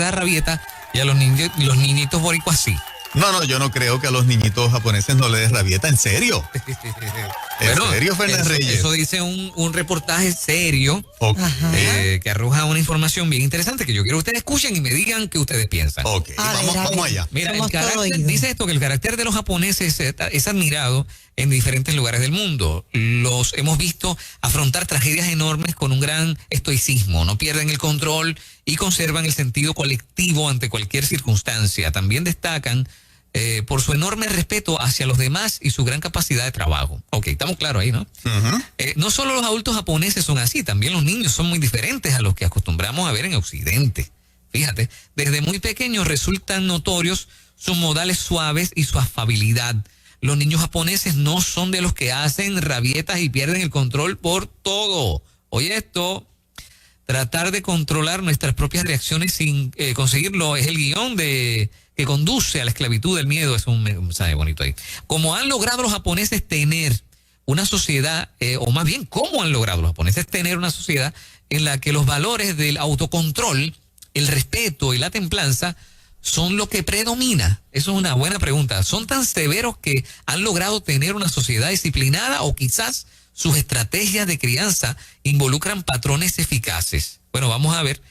da rabieta y a los niñitos boricuas sí. No, yo no creo que a los niñitos japoneses no les dé rabieta, ¿en serio? ¿En serio, Fernández Reyes? Eso dice un reportaje serio Okay. que arroja una información bien interesante que yo quiero que ustedes escuchen y me digan qué ustedes piensan. Ok, vamos allá. Mira, dice esto, que el carácter de los japoneses es admirado en diferentes lugares del mundo. Los hemos visto afrontar tragedias enormes con un gran estoicismo, no pierden el control y conservan el sentido colectivo ante cualquier circunstancia. También destacan por su enorme respeto hacia los demás y su gran capacidad de trabajo. Ok, estamos claros ahí, ¿no? No solo los adultos japoneses son así, también los niños son muy diferentes a los que acostumbramos a ver en Occidente. Fíjate, desde muy pequeños resultan notorios sus modales suaves y su afabilidad. Los niños japoneses no son de los que hacen rabietas y pierden el control por todo. Oye esto, tratar de controlar nuestras propias reacciones sin conseguirlo es el guión que conduce a la esclavitud del miedo. Es un mensaje bonito ahí. Como han logrado los japoneses tener una sociedad, o más bien cómo han logrado los japoneses tener una sociedad en la que los valores del autocontrol, el respeto y la templanza son lo que predomina. Eso es una buena pregunta. ¿Son tan severos que han logrado tener una sociedad disciplinada o quizás sus estrategias de crianza involucran patrones eficaces? Bueno, vamos a ver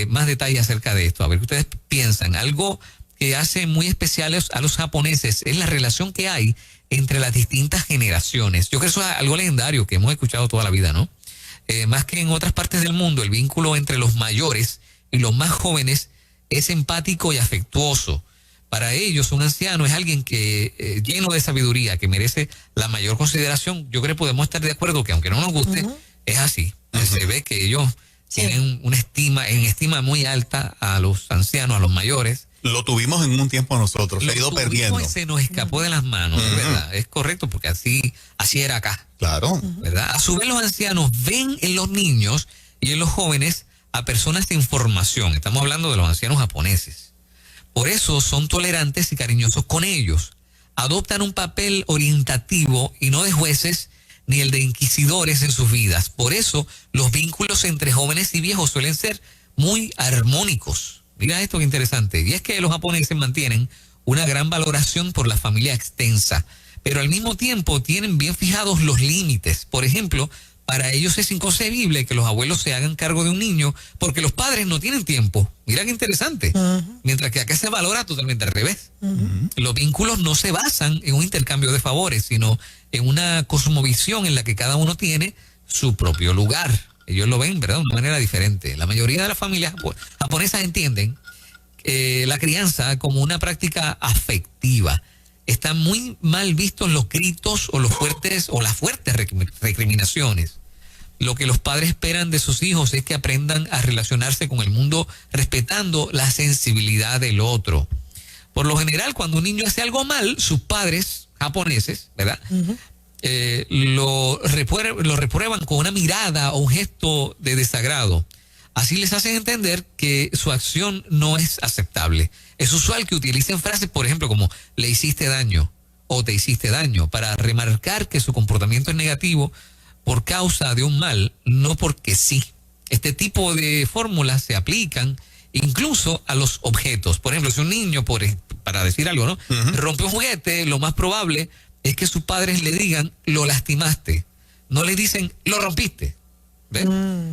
más detalles acerca de esto. A ver qué ustedes piensan. Algo que hace muy especiales a los japoneses es la relación que hay entre las distintas generaciones. Yo creo que eso es algo legendario que hemos escuchado toda la vida, ¿no? Más que en otras partes del mundo, el vínculo entre los mayores y los más jóvenes es empático y afectuoso. Para ellos, un anciano es alguien que lleno de sabiduría, que merece la mayor consideración. Yo creo que podemos estar de acuerdo que aunque no nos guste, es así. Se ve que ellos tienen una estima muy alta a los ancianos, a los mayores. Lo tuvimos en un tiempo nosotros, se ha ido perdiendo. Y se nos escapó de las manos, ¿verdad? Es correcto, porque así era acá. Claro. ¿Verdad? A su vez, los ancianos ven en los niños y en los jóvenes a personas en formación. Estamos hablando de los ancianos japoneses. Por eso son tolerantes y cariñosos con ellos. Adoptan un papel orientativo y no de jueces ni el de inquisidores en sus vidas. Por eso los vínculos entre jóvenes y viejos suelen ser muy armónicos. Mira esto que interesante. Y es que los japoneses mantienen una gran valoración por la familia extensa, pero al mismo tiempo tienen bien fijados los límites. Por ejemplo, para ellos es inconcebible que los abuelos se hagan cargo de un niño porque los padres no tienen tiempo. Mira qué interesante. Mientras que acá se valora totalmente al revés. Los vínculos no se basan en un intercambio de favores, sino en una cosmovisión en la que cada uno tiene su propio lugar. Ellos lo ven, ¿verdad?, de una manera diferente. La mayoría de las familias japonesas entienden la crianza como una práctica afectiva. Están muy mal vistos los gritos o las fuertes recriminaciones. Lo que los padres esperan de sus hijos es que aprendan a relacionarse con el mundo respetando la sensibilidad del otro. Por lo general, cuando un niño hace algo mal, sus padres japoneses, ¿verdad?, lo reprueban con una mirada o un gesto de desagrado. Así les hacen entender que su acción no es aceptable. Es usual que utilicen frases, por ejemplo, como le hiciste daño o te hiciste daño, para remarcar que su comportamiento es negativo por causa de un mal, no porque sí. Este tipo de fórmulas se aplican incluso a los objetos. Por ejemplo, si un niño, para decir algo, ¿no?, rompe un juguete, lo más probable es que sus padres le digan, lo lastimaste. No le dicen, lo rompiste.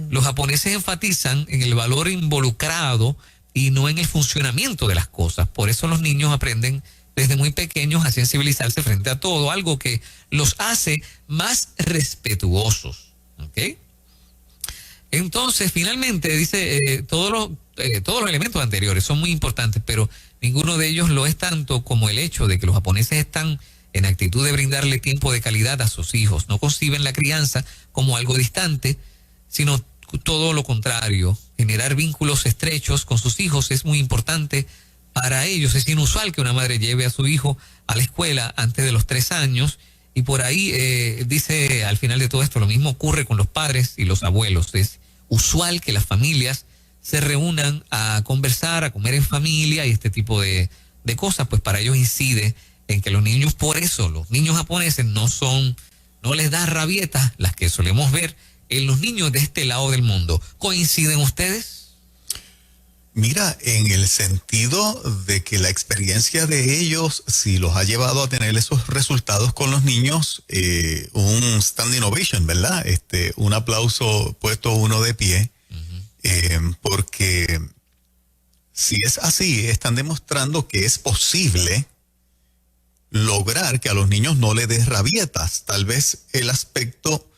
Los japoneses enfatizan en el valor involucrado y no en el funcionamiento de las cosas. Por eso los niños aprenden desde muy pequeños a sensibilizarse frente a todo, algo que los hace más respetuosos. ¿Ok? Entonces, finalmente, dice, todos los elementos anteriores son muy importantes, pero ninguno de ellos lo es tanto como el hecho de que los japoneses están en actitud de brindarle tiempo de calidad a sus hijos. No conciben la crianza como algo distante, sino todo lo contrario. Generar vínculos estrechos con sus hijos es muy importante para ellos. Es inusual que una madre lleve a su hijo a la escuela antes de los 3 años, y por ahí dice al final de todo esto, lo mismo ocurre con los padres y los abuelos. Es usual que las familias se reúnan a conversar, a comer en familia y este tipo de cosas, pues para ellos incide en que los niños, por eso los niños japoneses no les da rabietas las que solemos ver en los niños de este lado del mundo. ¿Coinciden ustedes? Mira, en el sentido de que la experiencia de ellos, si los ha llevado a tener esos resultados con los niños, un standing ovation, ¿verdad? Un aplauso puesto uno de pie, porque si es así, están demostrando que es posible lograr que a los niños no le des rabietas. Tal vez el aspecto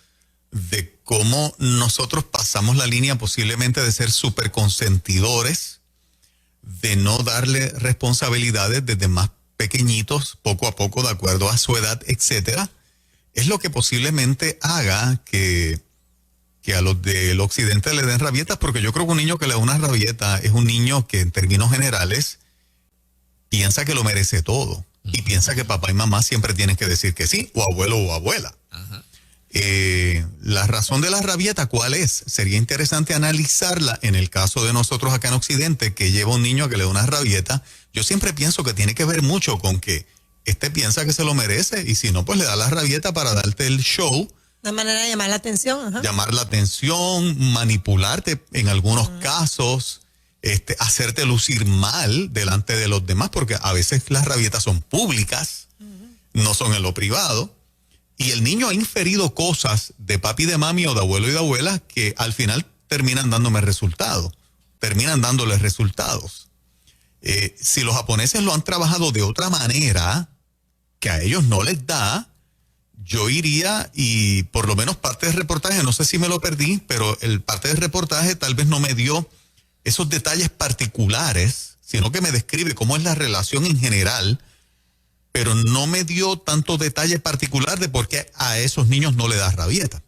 de cómo nosotros pasamos la línea posiblemente de ser súper consentidores, de no darle responsabilidades desde más pequeñitos, poco a poco, de acuerdo a su edad, etcétera, es lo que posiblemente haga que a los del occidente le den rabietas, porque yo creo que un niño que le da una rabieta es un niño que en términos generales piensa que lo merece todo y piensa que papá y mamá siempre tienen que decir que sí, o abuelo o abuela. Ajá. La razón de la rabieta, ¿cuál es? Sería interesante analizarla en el caso de nosotros acá en Occidente, que lleva un niño que le da una rabieta. Yo siempre pienso que tiene que ver mucho con que piensa que se lo merece y si no, pues le da la rabieta para darte el show. Una manera de llamar la atención. Ajá. Llamar la atención, manipularte en algunos casos, hacerte lucir mal delante de los demás, porque a veces las rabietas son públicas, no son en lo privado. Y el niño ha inferido cosas de papi y de mami o de abuelo y de abuela que al final terminan dándome resultados, terminan dándoles resultados. Si los japoneses lo han trabajado de otra manera, que a ellos no les da, yo iría y por lo menos parte del reportaje, no sé si me lo perdí, pero el parte del reportaje tal vez no me dio esos detalles particulares, sino que me describe cómo es la relación en general, pero no me dio tanto detalle particular de por qué a esos niños no le da rabieta.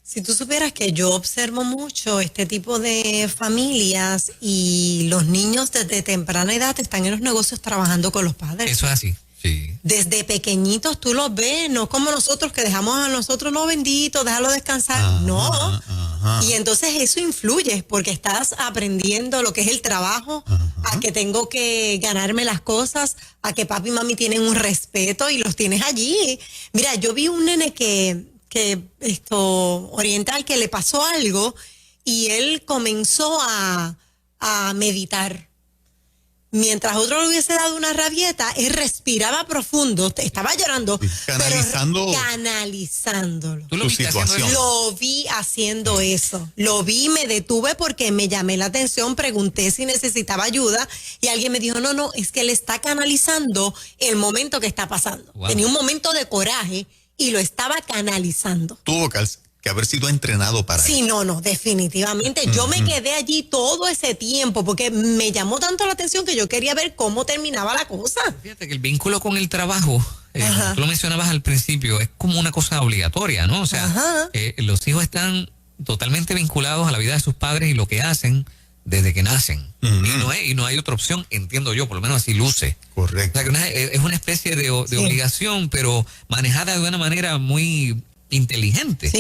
Si tú supieras que yo observo mucho este tipo de familias y los niños desde temprana edad están en los negocios trabajando con los padres. Eso es así, sí. Desde pequeñitos tú los ves, no como nosotros que dejamos a nosotros, no bendito, déjalo descansar, no. Y entonces eso influye porque estás aprendiendo lo que es el trabajo, a que tengo que ganarme las cosas, a que papi y mami tienen un respeto y los tienes allí. Mira, yo vi un nene que oriental que le pasó algo y él comenzó a meditar. Mientras otro le hubiese dado una rabieta, él respiraba profundo, estaba llorando, canalizándolo. ¿Tú lo viste haciendo eso? Lo vi haciendo eso. Lo vi, me detuve porque me llamé la atención, pregunté si necesitaba ayuda y alguien me dijo, no, es que él está canalizando el momento que está pasando. Wow. Tenía un momento de coraje y lo estaba canalizando. Tuvo que haber sido entrenado para eso. Sí, no, definitivamente. Yo me quedé allí todo ese tiempo porque me llamó tanto la atención que yo quería ver cómo terminaba la cosa. Fíjate que el vínculo con el trabajo, tú lo mencionabas al principio, es como una cosa obligatoria, ¿no? O sea, los hijos están totalmente vinculados a la vida de sus padres y lo que hacen desde que nacen. Y no hay otra opción, entiendo yo, por lo menos así luce. Correcto. O sea, que es una especie de obligación, pero manejada de una manera muy inteligente,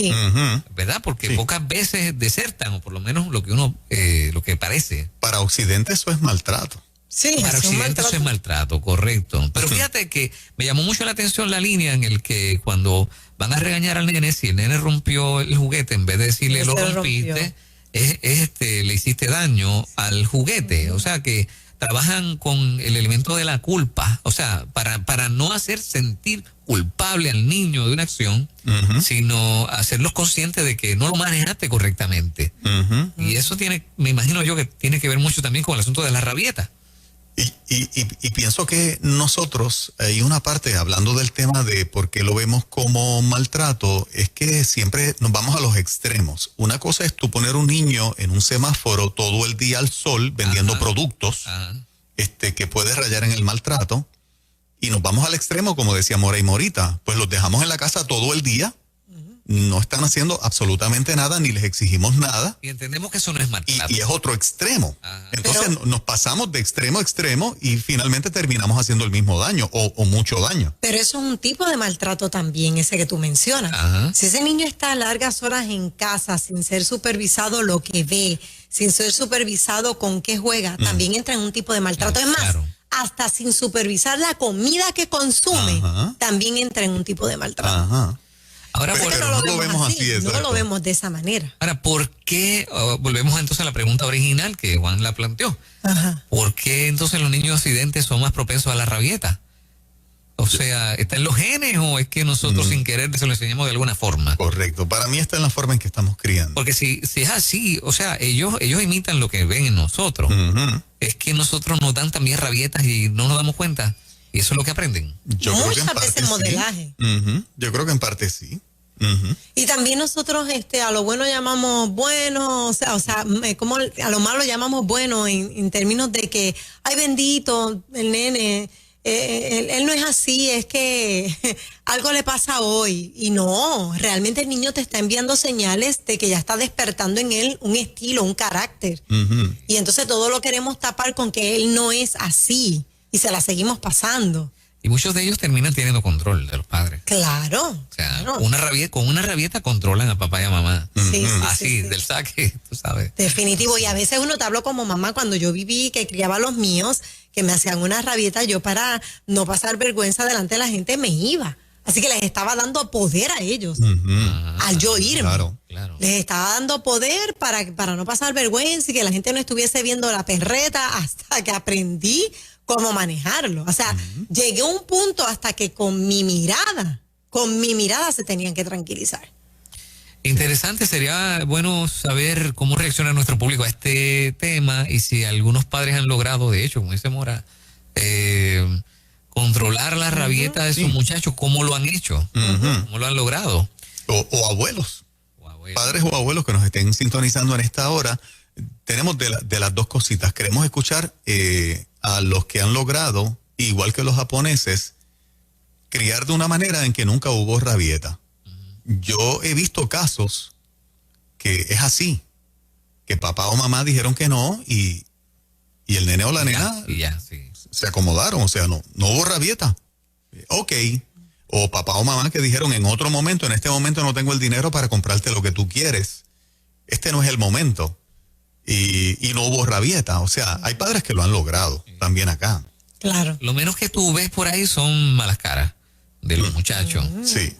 ¿verdad? Porque pocas veces desertan, o por lo menos lo que parece. Para Occidente eso es maltrato. Sí, para Occidente eso es maltrato, correcto. Pero fíjate que me llamó mucho la atención la línea en el que cuando van a regañar al nene, si el nene rompió el juguete, en vez de decirle lo rompiste, le hiciste daño al juguete. O sea que trabajan con el elemento de la culpa, o sea, para no hacer sentir culpable al niño de una acción, sino hacerlos conscientes de que no lo manejaste correctamente. Y eso me imagino yo que tiene que ver mucho también con el asunto de la rabieta. Y pienso que nosotros, hay una parte, hablando del tema de por qué lo vemos como maltrato, es que siempre nos vamos a los extremos. Una cosa es tú poner un niño en un semáforo todo el día al sol vendiendo productos que puede rayar en el maltrato, y nos vamos al extremo, como decía Moray Morita, pues los dejamos en la casa todo el día, no están haciendo absolutamente nada, ni les exigimos nada. Y entendemos que eso no es maltrato. Y es otro extremo. Entonces nos pasamos de extremo a extremo y finalmente terminamos haciendo el mismo daño o mucho daño. Pero eso es un tipo de maltrato también, ese que tú mencionas. Si ese niño está largas horas en casa sin ser supervisado lo que ve, sin ser supervisado con qué juega, también entra en un tipo de maltrato. Es más, hasta sin supervisar la comida que consume, también entra en un tipo de maltrato. Ahora, pero no lo vemos así, no exacto. lo vemos de esa manera. Ahora, ¿por qué? Volvemos entonces a la pregunta original que Juan la planteó. Ajá. ¿Por qué entonces los niños accidentes son más propensos a la rabieta? O sea, ¿está en los genes o es que nosotros sin querer se lo enseñamos de alguna forma? Correcto. Para mí está en la forma en que estamos criando. Porque si es así, o sea, ellos imitan lo que ven en nosotros. Ujú. Es que nosotros nos dan también rabietas y no nos damos cuenta. Y eso es lo que aprenden. Yo creo que en Muchas parte veces modelaje. sí. Ujú. Yo creo que en parte sí. Ujú. Y también nosotros a lo bueno llamamos bueno, como a lo malo llamamos bueno en términos de que, ay bendito, el nene, él no es así, es que algo le pasa hoy. Y no, realmente el niño te está enviando señales de que ya está despertando en él un estilo, un carácter. Ujú. Y entonces todo lo queremos tapar con que él no es así y se la seguimos pasando. Y muchos de ellos terminan teniendo control de los padres. Claro. O sea, claro. con una rabieta controlan a papá y a mamá. Sí, sí, Así, sí, sí. del saque, tú sabes. Definitivo, y a veces uno te hablo como mamá cuando yo viví, que criaba a los míos, que me hacían una rabieta, yo para no pasar vergüenza delante de la gente me iba. Así que les estaba dando poder a ellos, al yo irme. Claro. Claro. Les estaba dando poder para no pasar vergüenza y que la gente no estuviese viendo la perreta hasta que aprendí cómo manejarlo. O sea, llegué a un punto hasta que con mi mirada se tenían que tranquilizar. Interesante, sería bueno saber cómo reacciona nuestro público a este tema y si algunos padres han logrado, de hecho, como dice Mora, controlar la rabieta de sus muchachos, ¿cómo lo han hecho? Ujú. ¿Cómo lo han logrado? O abuelos. Wow, Padres o abuelos que nos estén sintonizando en esta hora, tenemos de las dos cositas. Queremos escuchar a los que han logrado, igual que los japoneses, criar de una manera en que nunca hubo rabieta. Yo he visto casos que es así, que papá o mamá dijeron que no y el nene o la nena Y ya, sí. se acomodaron, o sea, no hubo rabieta. Ok. O papá o mamá que dijeron en otro momento, en este momento no tengo el dinero para comprarte lo que tú quieres. Este no es el momento. Y no hubo rabieta. O sea, hay padres que lo han logrado también acá. Claro. Lo menos que tú ves por ahí son malas caras de los muchachos. Sí.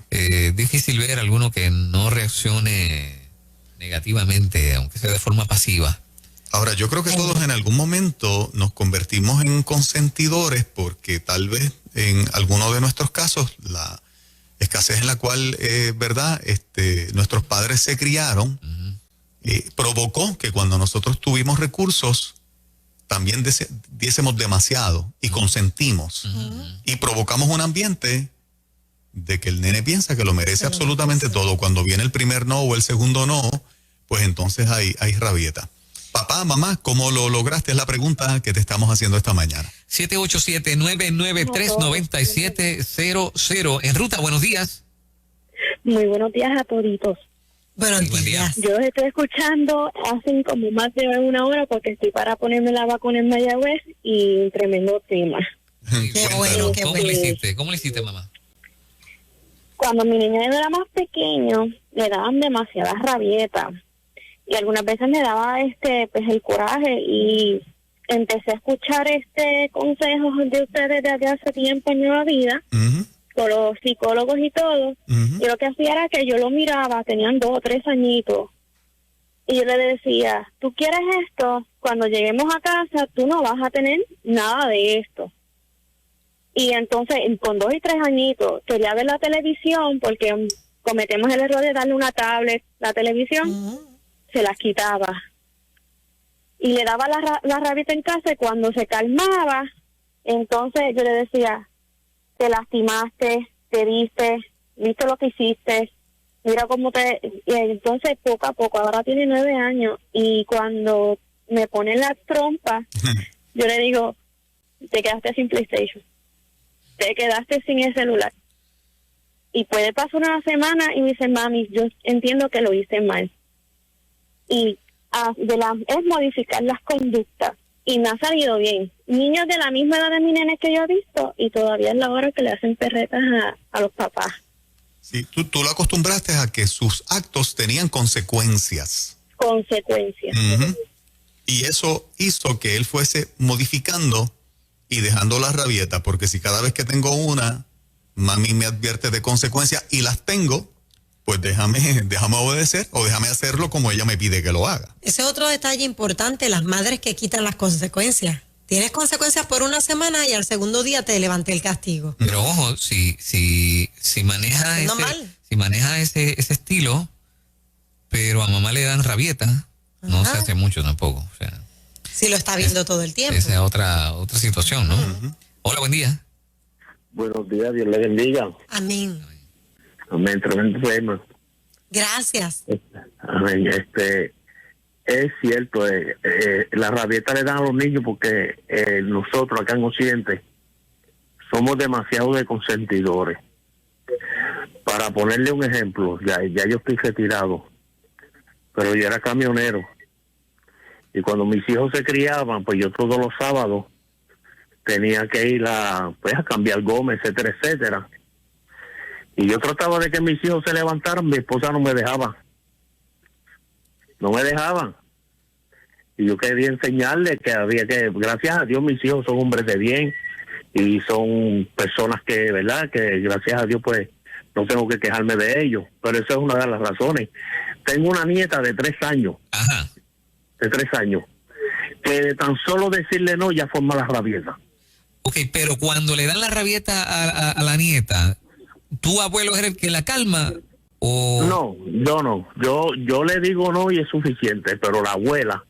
Difícil ver alguno que no reaccione negativamente, aunque sea de forma pasiva. Ahora, yo creo que todos en algún momento nos convertimos en consentidores porque tal vez en alguno de nuestros casos la escasez en la cual, ¿verdad? Nuestros padres se criaron provocó que cuando nosotros tuvimos recursos también diésemos demasiado y consentimos y provocamos un ambiente de que el nene piensa que lo merece absolutamente todo. Cuando viene el primer no o el segundo no, pues entonces hay rabieta. Papá, mamá, ¿cómo lo lograste? Es la pregunta que te estamos haciendo esta mañana. 787-993-9700. En ruta, buenos días. Muy buenos días a toditos. Buenos Sí, buen día. días. Yo los estoy escuchando hace como más de una hora porque estoy para ponerme la vacuna en Mayagüez y un tremendo tema. Qué bueno, qué ¿Cómo bueno. le hiciste? ¿Cómo le hiciste, mamá? Cuando mi niña era más pequeño, le daban demasiadas rabietas y algunas veces me daba pues el coraje y empecé a escuchar consejos de ustedes desde hace tiempo en Nueva Vida, Ujú, con los psicólogos y todo. ujú. Yo lo que hacía era que yo lo miraba, tenían 2 o 3 añitos, y yo le decía, ¿tú quieres esto? Cuando lleguemos a casa, tú no vas a tener nada de esto. Y entonces, con 2 y 3 añitos, quería ver la televisión, porque cometemos el error de darle una tablet, la televisión, se las quitaba. Y le daba la rabieta en casa, y cuando se calmaba, entonces yo le decía, te lastimaste, te diste, viste lo que hiciste, mira cómo y entonces poco a poco, ahora tiene 9 años, y cuando me pone la trompa, yo le digo, te quedaste sin PlayStation, te quedaste sin el celular. Y puede pasar una semana y me dice, mami, yo entiendo que lo hice mal. Y es modificar las conductas. Y me ha salido bien. Niños de la misma edad de mi nene que yo he visto, y todavía es la hora que le hacen perretas a los papás. Sí, tú lo acostumbraste a que sus actos tenían consecuencias. Consecuencias. Ujú. Y eso hizo que él fuese modificando y dejando la rabieta, porque si cada vez que tengo una, mami me advierte de consecuencias y las tengo, pues déjame obedecer o déjame hacerlo como ella me pide que lo haga. Ese es otro detalle importante, las madres que quitan las consecuencias. Tienes consecuencias por una semana y al segundo día te levanté el castigo. Pero ojo, si maneja No ese, mal. si maneja ese estilo, pero a mamá le dan rabieta, no Ajá. se hace mucho tampoco. O sea, Si lo está viendo todo el tiempo. esa es otra situación, ¿no? Hola, buen día. Buenos días, Dios le bendiga. Amén. Amén, tremendo tema. Gracias. Amén. Es cierto, la rabieta le dan a los niños porque nosotros acá en Occidente somos demasiado de consentidores. Para ponerle un ejemplo, ya yo estoy retirado, pero yo era camionero. Y cuando mis hijos se criaban, pues yo todos los sábados tenía que ir a cambiar goma, etcétera, etcétera. Y yo trataba de que mis hijos se levantaran, mi esposa no me dejaba. No me dejaban. Y yo quería enseñarles que había que, gracias a Dios, mis hijos son hombres de bien y son personas que, ¿verdad? Que gracias a Dios, pues, no tengo que quejarme de ellos. Pero esa es una de las razones. Tengo una nieta de 3 años. Ajá. De 3 años. Que de tan solo decirle no ya forma la rabieta. Ok, pero cuando le dan la rabieta a la nieta, ¿tu abuelo es el que la calma o...? No, yo no. Yo le digo no y es suficiente, pero la abuela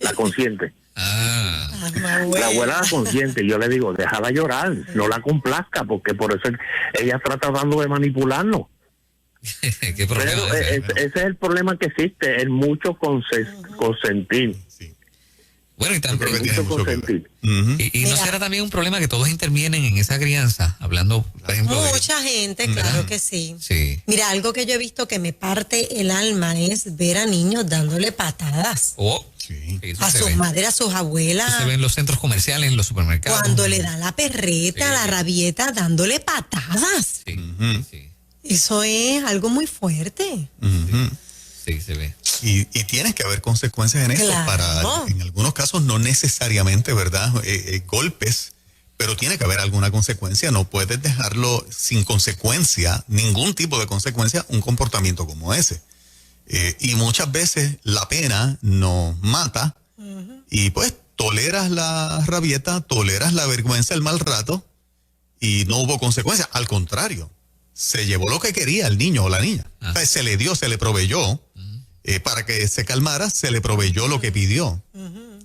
la consiente. Ah, La abuela la consiente. Yo le digo, déjala llorar, no la complazca, porque por eso ella está tratando de manipularnos. qué problema Pero ese, ese es el problema que existe, es mucho consentir. Sí. Bueno, y Yo creo que también... tiene Mucho mucho que ver. consentir. Ujú. Y no Mira. será también un problema que todos intervienen en esa crianza, hablando, por ejemplo, de... Mucha gente, claro que sí. Sí. Mira, algo que yo he visto que me parte el alma es ver a niños dándole patadas Oh, Sí. eso a se sus ve. madres, a sus Eso abuelas. se ve en los centros comerciales, en los supermercados. Cuando le dan la perreta, Sí. la rabieta, dándole patadas. Sí, Ujú. sí, Eso es algo muy fuerte. Ujú. sí, se ve. Y tienes que haber consecuencias en eso. Claro. En algunos casos no necesariamente, ¿verdad? Golpes, pero tiene que haber alguna consecuencia. No puedes dejarlo sin consecuencia, ningún tipo de consecuencia, un comportamiento como ese. Y muchas veces la pena nos mata y pues toleras la rabieta, toleras la vergüenza, el mal rato y no hubo consecuencia. Al contrario, se llevó lo que quería el niño o la niña. Ah. O sea, se le dio, se le proveyó. Para que se calmara, se le proveyó lo que pidió.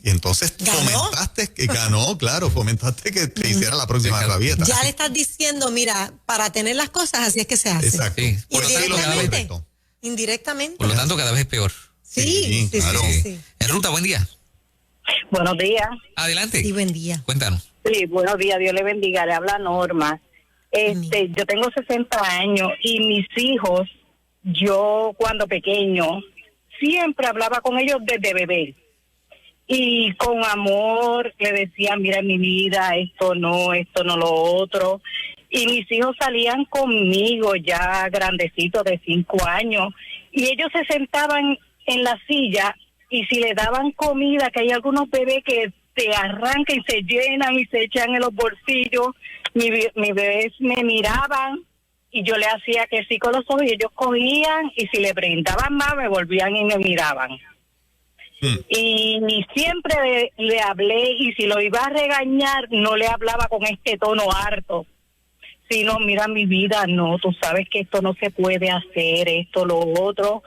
Y entonces ¿Ganó? fomentaste que ganó, claro, fomentaste que te hiciera la próxima Sí, claro. rabieta. Ya le estás diciendo, mira, para tener las cosas así es que se hace. Exacto. Sí. Por así lo Indirectamente. respeto. Indirectamente. Por lo tanto, cada vez es peor. Sí, Sí, sí, claro. sí, sí. En ruta, buen día. Buenos días. Adelante. Sí, buen día. Cuéntanos. Sí, buenos días, Dios le bendiga. Le habla Norma. Yo tengo 60 años y mis hijos, yo cuando pequeño, siempre hablaba con ellos desde bebé. Y con amor le decía, mira mi vida, esto no lo otro. Y mis hijos salían conmigo ya grandecitos de 5 años. Y ellos se sentaban en la silla y si le daban comida, que hay algunos bebés que se arrancan y se llenan y se echan en los bolsillos, mis bebés me miraban y yo le hacía que sí con los ojos y ellos cogían y si le brindaban más me volvían y me miraban. Y siempre le hablé y si lo iba a regañar no le hablaba con este tono harto, sino mira mi vida, no, tú sabes que esto no se puede hacer, esto, lo otro.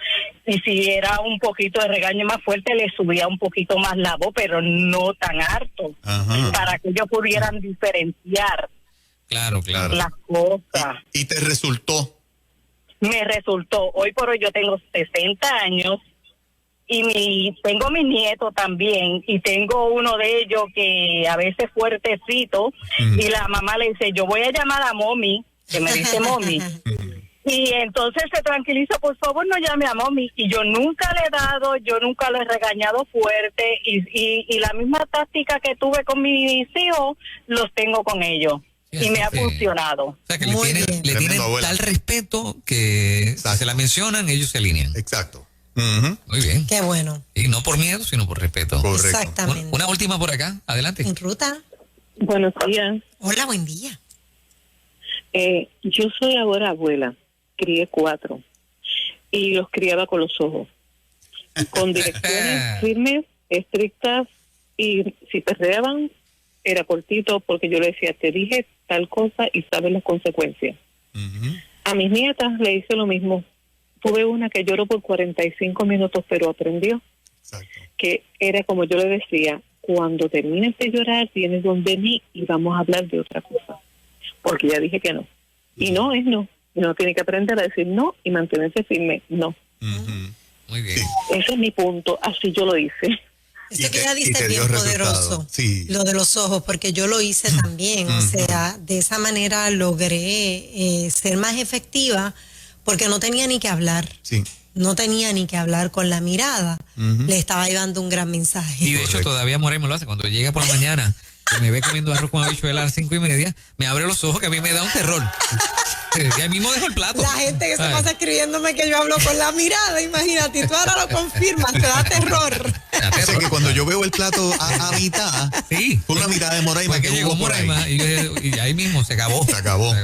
Y si era un poquito de regaño más fuerte, le subía un poquito más la voz, pero no tan harto, Ajá. para que ellos pudieran diferenciar Claro, claro. las cosas. Y te resultó. Me resultó, hoy por hoy yo tengo 60 años y tengo mis nietos también y tengo uno de ellos que a veces fuertecito y la mamá le dice, yo voy a llamar a mommy, que me dice mommy. Y entonces se tranquiliza, por favor no llame a mommy. Y yo nunca le he dado, yo nunca le he regañado fuerte y la misma táctica que tuve con mis hijos, los tengo con ellos. Y me ha Sí. funcionado. O sea, que Muy le bien. tienen Tremendo, abuela. tal respeto que Exacto. se la mencionan, ellos se alinean. Exacto. Ujú. Muy bien. Qué bueno. Y no por miedo, sino por respeto. Correcto. Exactamente. Una última por acá. Adelante. En ruta. Buenos días. Hola, buen día. Yo soy ahora abuela, crié 4. y los criaba con los ojos, con direcciones firmes, estrictas, y si perreaban era cortito porque yo le decía, te dije tal cosa y sabes las consecuencias. Ujú. A mis nietas le hice lo mismo. Tuve una que lloró por 45 minutos, pero aprendió Exacto. que era como yo le decía, cuando termines de llorar, vienes donde mí y vamos a hablar de otra cosa. Porque ya dije que no. Y no es no. Uno tiene que aprender a decir no y mantenerse firme. No. Ujú. Muy bien. Sí. Ese es mi punto. Así yo lo hice. Eso Y que te- ella y dice te es dio bien resultado. poderoso. Sí. Lo de los ojos, porque yo lo hice también. O sea, de esa manera logré ser más efectiva porque no tenía ni que hablar. Sí. No tenía ni que hablar con la mirada. Ujú. Le estaba llevando un gran mensaje. Y de hecho todavía Morey me lo hace. Cuando llega por la mañana y me ve comiendo arroz con habichuela a las 5:30, me abre los ojos que a mí me da un terror. Y ahí mismo dejo el plato. La gente que se Ay. pasa escribiéndome que yo hablo con la mirada, imagínate, y tú ahora lo confirmas, te da terror. Me da O sea terror. que cuando yo veo el plato a mitad, Sí. con una mitad de Moraima Fue que que llegó hubo por ahí. Moraima y ahí mismo se acabó. Se acabó.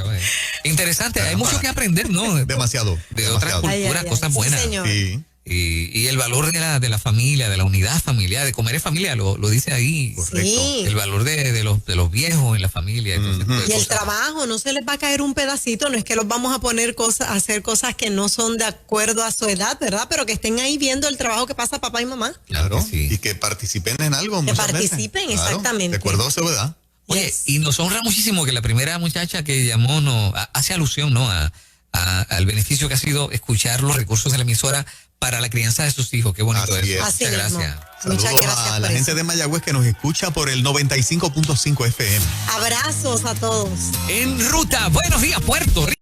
Interesante, hay Caramba. mucho que aprender, ¿no? Demasiado. De otras demasiado. culturas, cosas Sí, buenas. señor. Sí, Y el valor de la familia, de la unidad familiar, de comer en familia, lo dice ahí. correcto. Sí. El valor de los viejos en la familia. Y todo ese tipo de Y el cosas. trabajo, no se les va a caer un pedacito, no es que los vamos a poner cosas, a hacer cosas que no son de acuerdo a su edad, ¿verdad? Pero que estén ahí viendo el trabajo que pasa papá y mamá. Claro. que sí. Y que participen en algo. Que muchas veces. participen, Claro, exactamente. De acuerdo a su edad. Oye, Yes. y nos honra muchísimo que la primera muchacha que llamó hace alusión, ¿no? Al beneficio que ha sido escuchar los recursos de la emisora para la crianza de sus hijos. Qué bonito Así eso. es. Así Muchas mismo. gracias. Muchas Saludos gracias a la por gente eso. de Mayagüez que nos escucha por el 95.5 FM. Abrazos a todos. En ruta, buenos días, Puerto Rico.